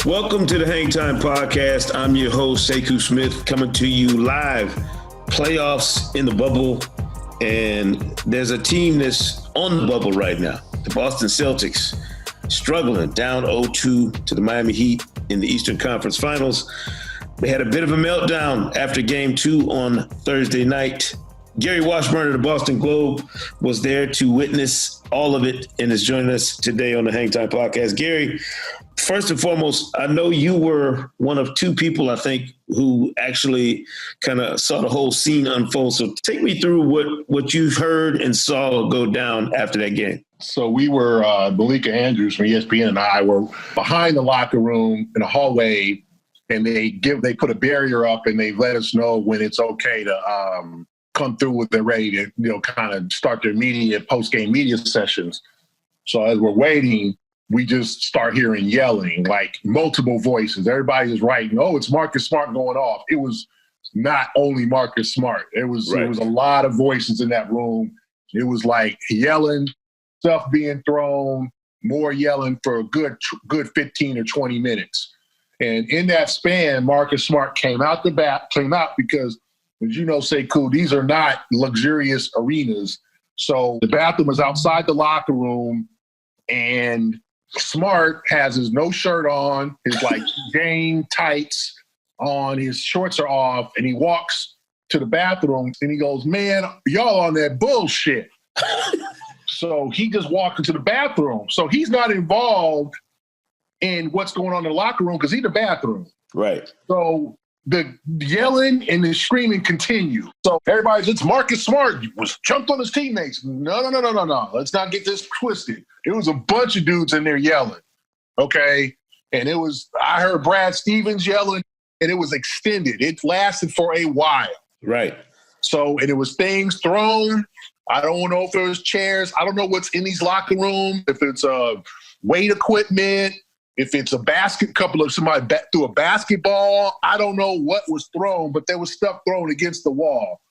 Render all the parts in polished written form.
Welcome to the Hang Time Podcast. I'm your host, Sekou Smith, coming to you live. Playoffs in the bubble, and there's a team that's on the bubble right now. The Boston Celtics struggling, down 0-2 to the Miami Heat in the Eastern Conference Finals. They had a bit of a meltdown after Game 2 on Thursday night. Gary Washburn of the Boston Globe was there to witness all of it and is joining us today on the Hang Time Podcast. Gary, first and foremost, I know you were one of two people, I think, who actually kind of saw the whole scene unfold. So take me through what you heard and saw go down after that game. So we were, Malika Andrews from ESPN and I were behind the locker room in a hallway, and they put a barrier up and they let us know when it's okay to come through when they're ready to, kind of start their post-game media sessions. So as we're waiting, we just start hearing yelling, like multiple voices. Everybody is writing, "Oh, it's Marcus Smart going off." It was not only Marcus Smart. It was a lot of voices in that room. It was like yelling, stuff being thrown, more yelling for a good 15 or 20 minutes. And in that span, Marcus Smart came out because, as you know, Sekou, these are not luxurious arenas. So the bathroom was outside the locker room, and Smart has his no shirt on, his game tights on, his shorts are off, and he walks to the bathroom and he goes, "Man, y'all on that bullshit." So he just walked into the bathroom. So he's not involved in what's going on in the locker room because he's in the bathroom. Right. So the yelling and the screaming continue. So everybody's, "It's Marcus Smart. He was jumped on his teammates." No. Let's not get this twisted. It was a bunch of dudes in there yelling, okay? And I heard Brad Stevens yelling, and it was extended. It lasted for a while. Right. So, and it was things thrown. I don't know if it was chairs. I don't know what's in these locker rooms, if it's weight equipment, if it's somebody threw a basketball. I don't know what was thrown, but there was stuff thrown against the wall.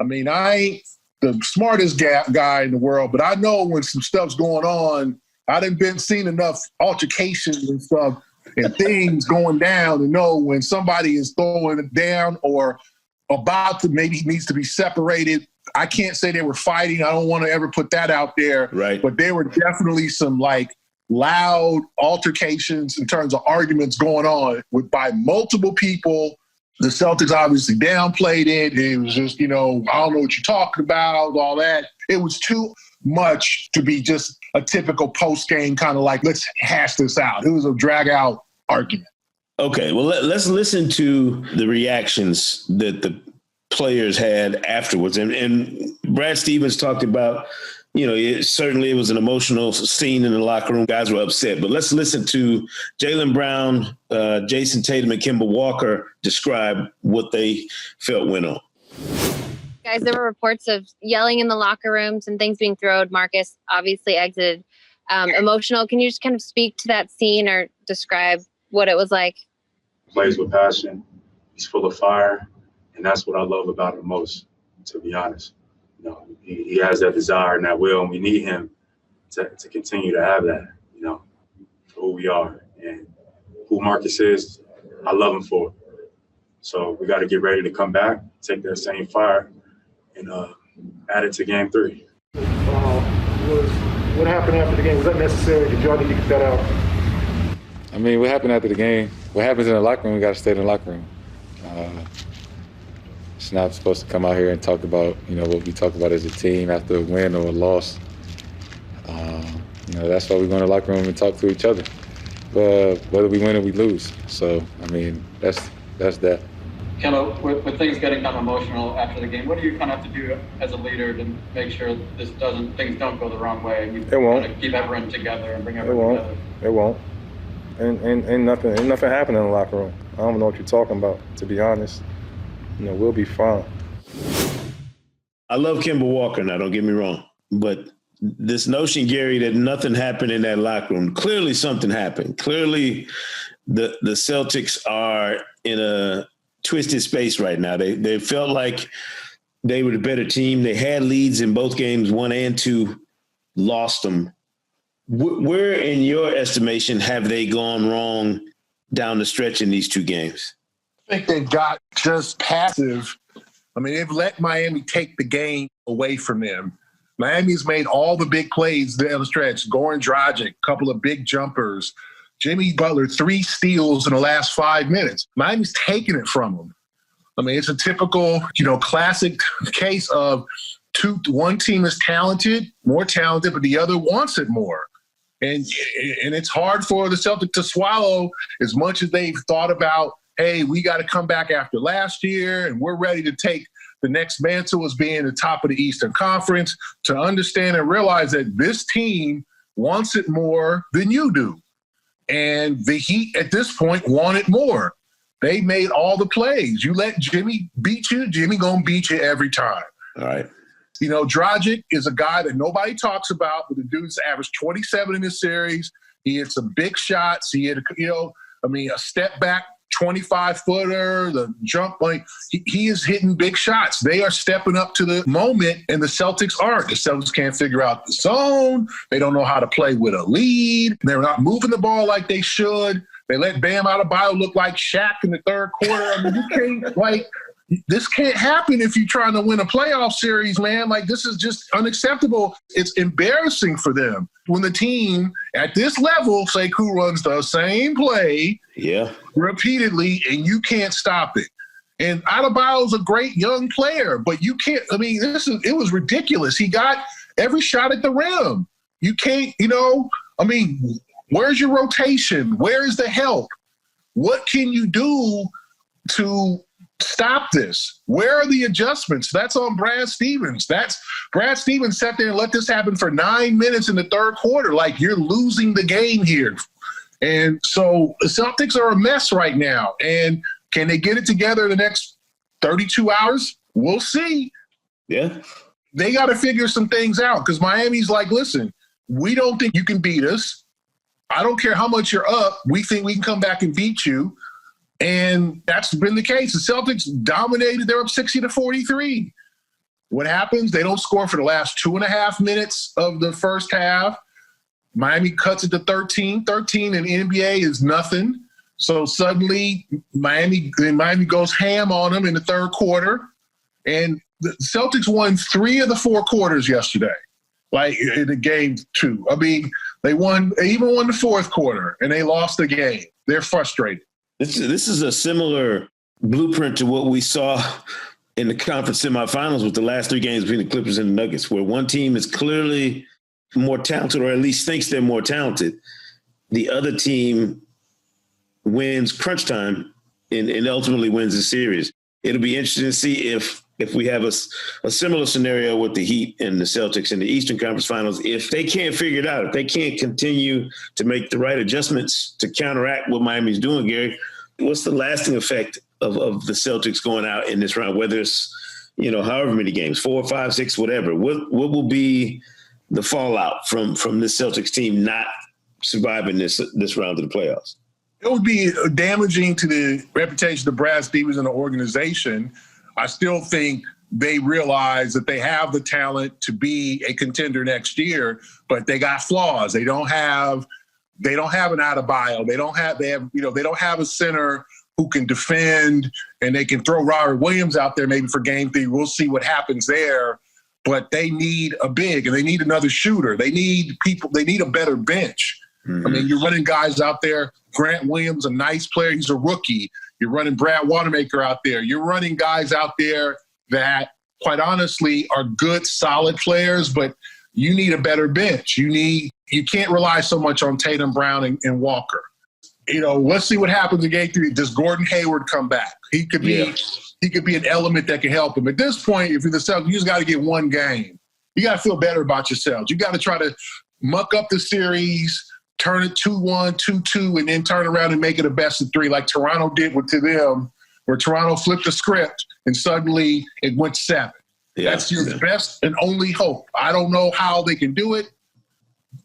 I mean, I ain't the smartest guy in the world, but I know when some stuff's going on. I done seen enough altercations and stuff and things going down to know when somebody is throwing it down or about to maybe needs to be separated. I can't say they were fighting. I don't want to ever put that out there. Right. But there were definitely some loud altercations in terms of arguments going on by multiple people. The Celtics obviously downplayed it. It was just, I don't know what you're talking about, all that. It was too much to be just a typical post-game kind of let's hash this out. It was a drag-out argument. Okay, well, let's listen to the reactions that the players had afterwards. And Brad Stevens talked about, certainly it was an emotional scene in the locker room. Guys were upset. But let's listen to Jaylen Brown, Jason Tatum, and Kemba Walker describe what they felt went on. Guys, there were reports of yelling in the locker rooms and things being thrown. Marcus obviously exited emotional. Can you just kind of speak to that scene or describe what it was like? He plays with passion. He's full of fire. And that's what I love about him most, to be honest. He has that desire and that will, and we need him to continue to have that, for who we are. And who Marcus is, I love him for it. So we got to get ready to come back, take that same fire, and add it to Game 3. What happened after the game? Was that necessary? Did y'all need to get that out? I mean, what happened after the game? What happens in the locker room, we got to stay in the locker room. It's not supposed to come out here and talk about, what we talk about as a team after a win or a loss. That's why we go in the locker room and talk to each other, whether we win or we lose. So, I mean, that's that. Kemba, with things getting kind of emotional after the game, what do you kind of have to do as a leader to make sure things don't go the wrong way and you won't. Kind of keep everyone together and bring everyone together? It won't. And nothing happened in the locker room. I don't know what you're talking about, to be honest. We'll be fine. I love Kemba Walker now, don't get me wrong. But this notion, Gary, that nothing happened in that locker room, clearly something happened. Clearly the Celtics are in a twisted space right now. They felt like they were the better team. They had leads in both games, 1 and 2, lost them. Where, in your estimation, have they gone wrong down the stretch in these two games? I think they got just passive. I mean, they've let Miami take the game away from them. Miami's made all the big plays down the stretch. Goran Dragic, a couple of big jumpers. Jimmy Butler, 3 steals in the last 5 minutes. Miami's taking it from them. I mean, it's a typical, classic case of one team is more talented, but the other wants it more. And it's hard for the Celtics to swallow as much as they've thought about, hey, we got to come back after last year, and we're ready to take the next mantle as being the top of the Eastern Conference, to understand and realize that this team wants it more than you do. And the Heat at this point want it more. They made all the plays. You let Jimmy beat you, Jimmy gonna beat you every time. All right. Dragic is a guy that nobody talks about, but the dude's averaged 27 in this series. He had some big shots. He had, a step back 25-footer, the jump, he is hitting big shots. They are stepping up to the moment, and the Celtics aren't. The Celtics can't figure out the zone. They don't know how to play with a lead. They're not moving the ball like they should. They let Bam Adebayo look like Shaq in the third quarter. I mean, you can't, this can't happen if you're trying to win a playoff series, man. This is just unacceptable. It's embarrassing for them when the team at this level, Sekou, runs the same play repeatedly, and you can't stop it. And Adebayo's a great young player, but you can't. I mean, it was ridiculous. He got every shot at the rim. You can't, where's your rotation? Where is the help? What can you do to stop this? Where are the adjustments? That's on Brad Stevens. Brad Stevens sat there and let this happen for 9 minutes in the third quarter. You're losing the game here. And so the Celtics are a mess right now. And can they get it together in the next 32 hours? We'll see. Yeah. They got to figure some things out, because Miami's listen, we don't think you can beat us. I don't care how much you're up. We think we can come back and beat you. And that's been the case. The Celtics dominated. They're up 60-43. What happens? They don't score for the last 2.5 minutes of the first half. Miami cuts it to 13. 13 in the NBA is nothing. So suddenly Miami goes ham on them in the third quarter. And the Celtics won 3 of the 4 quarters yesterday, in the game 2. I mean, they even won the fourth quarter, and they lost the game. They're frustrated. This is a similar blueprint to what we saw in the conference semifinals with the last 3 games between the Clippers and the Nuggets, where one team is clearly more talented, or at least thinks they're more talented. The other team wins crunch time and ultimately wins the series. It'll be interesting to see if we have a similar scenario with the Heat and the Celtics in the Eastern Conference Finals. If they can't figure it out, if they can't continue to make the right adjustments to counteract what Miami's doing, Gary, what's the lasting effect of the Celtics going out in this round, whether it's, however many games, 4, 5, 6, whatever? What will be the fallout from this Celtics team not surviving this round of the playoffs? It would be damaging to the reputation of Brad Stevens and the organization. I still think they realize that they have the talent to be a contender next year, but they got flaws. They don't have an Adebayo. They don't have a center who can defend, and they can throw Robert Williams out there maybe for game 3. We'll see what happens there. But they need a big, and they need another shooter. They need people. They need a better bench. Mm-hmm. I mean, you're running guys out there. Grant Williams, a nice player. He's a rookie. You're running Brad Wanamaker out there. You're running guys out there that, quite honestly, are good, solid players, but you need a better bench. You can't rely so much on Tatum, Brown, and Walker. Let's see what happens in game 3. Does Gordon Hayward come back? He could be an element that can help him. At this point, if you're the Celtics, you just got to get one game. You got to feel better about yourselves. You got to try to muck up the series, turn it 2-1, 2-2, and then turn around and make it a best of 3 like Toronto did to them, where Toronto flipped the script and suddenly it went 7. Yeah. That's your best and only hope. I don't know how they can do it.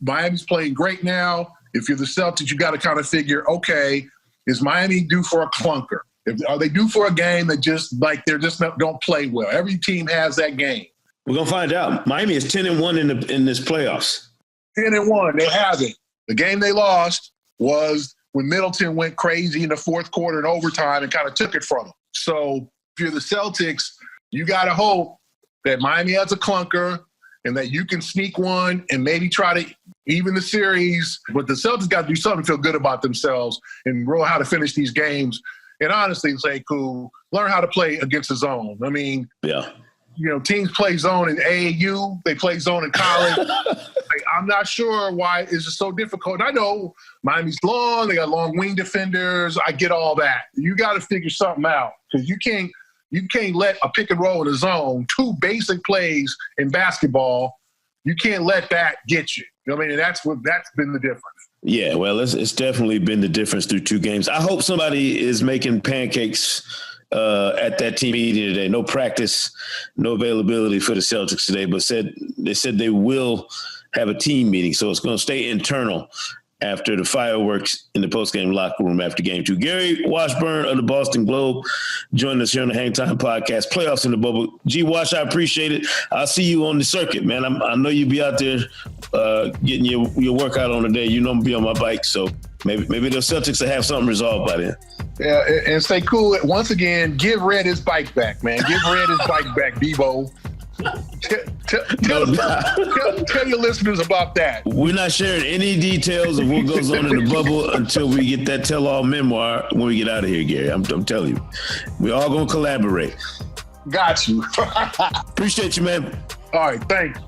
Miami's playing great now. If you're the Celtics, you got to kind of figure, okay, is Miami due for a clunker? Are they due for a game that don't play well? Every team has that game. We're going to find out. Miami is 10-1 in this playoffs. 10-1. They haven't. The game they lost was when Middleton went crazy in the fourth quarter and overtime and kind of took it from them. So if you're the Celtics, you got to hope that Miami has a clunker and that you can sneak one and maybe try to even the series. But the Celtics got to do something to feel good about themselves and know how to finish these games. And honestly, Sekou, learn how to play against the zone. I mean, yeah. Teams play zone in AAU. They play zone in college. I'm not sure why it's just so difficult. I know Miami's long. They got long wing defenders. I get all that. You got to figure something out because you can't let a pick and roll in the zone, two basic plays in basketball. You can't let that get you. I mean, that's been the difference. Yeah, well, it's definitely been the difference through two games. I hope somebody is making pancakes at that team meeting today. No practice, no availability for the Celtics today, but they said they will have a team meeting. So it's going to stay internal after the fireworks in the postgame locker room after game two. Gary Washburn of the Boston Globe joined us here on the Hang Time Podcast, Playoffs in the Bubble. G. Wash, I appreciate it. I'll see you on the circuit, man. I know you'll be out there getting your workout on the day. You know I'm be on my bike, so maybe the Celtics will have something resolved by then. Yeah, and stay cool. Once again, give Red his bike back, man. Give Red his bike back, Debo. Tell your listeners about that. We're not sharing any details of what goes on in the bubble until we get that tell-all memoir when we get out of here, Gary. I'm telling you. We're all going to collaborate. Got you. Appreciate you, man. All right, thanks.